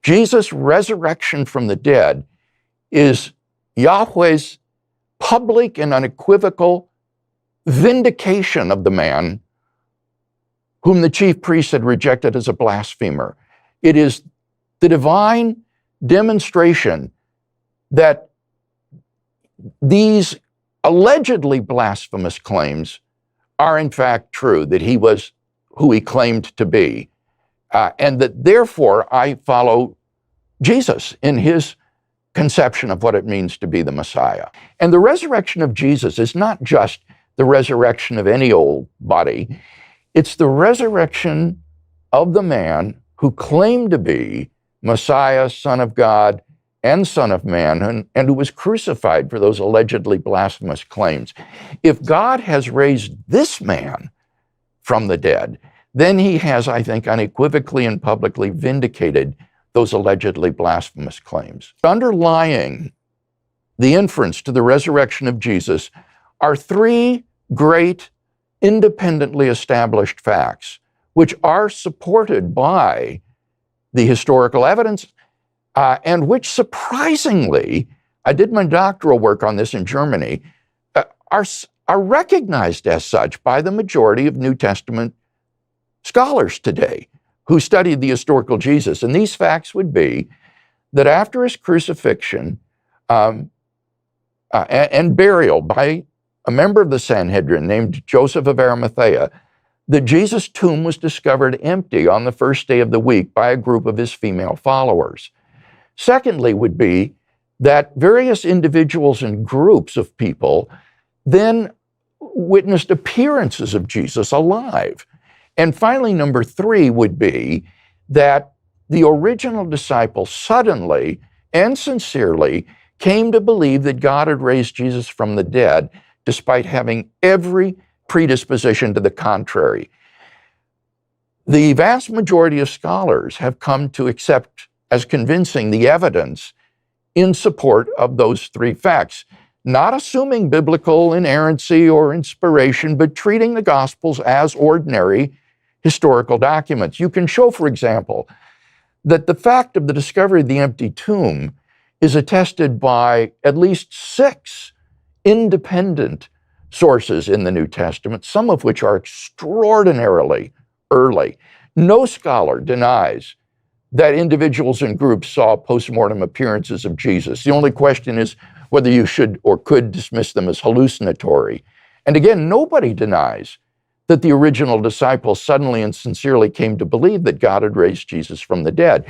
Jesus' resurrection from the dead is Yahweh's public and unequivocal vindication of the man whom the chief priests had rejected as a blasphemer. It is the divine demonstration that these allegedly blasphemous claims are in fact true, that he was who he claimed to be, and that therefore I follow Jesus in his conception of what it means to be the Messiah. And the resurrection of Jesus is not just the resurrection of any old body. It's the resurrection of the man who claimed to be Messiah, Son of God, and Son of Man, and who was crucified for those allegedly blasphemous claims. If God has raised this man from the dead, then he has, I think, unequivocally and publicly vindicated those allegedly blasphemous claims. Underlying the inference to the resurrection of Jesus are three great independently established facts, which are supported by the historical evidence, and which surprisingly, I did my doctoral work on this in Germany, are recognized as such by the majority of New Testament scholars today who studied the historical Jesus. And these facts would be that after his crucifixion and burial by a member of the Sanhedrin named Joseph of Arimathea, that Jesus' tomb was discovered empty on the first day of the week by a group of his female followers. Secondly would be that various individuals and groups of people then witnessed appearances of Jesus alive. And finally, number three would be that the original disciples suddenly and sincerely came to believe that God had raised Jesus from the dead, despite having every predisposition to the contrary. The vast majority of scholars have come to accept as convincing the evidence in support of those three facts, not assuming biblical inerrancy or inspiration, but treating the Gospels as ordinary historical documents. You can show, for example, that the fact of the discovery of the empty tomb is attested by at least 6 independent sources in the New Testament, some of which are extraordinarily early. No scholar denies that individuals and groups saw postmortem appearances of Jesus. The only question is whether you should or could dismiss them as hallucinatory. And again, nobody denies that the original disciples suddenly and sincerely came to believe that God had raised Jesus from the dead.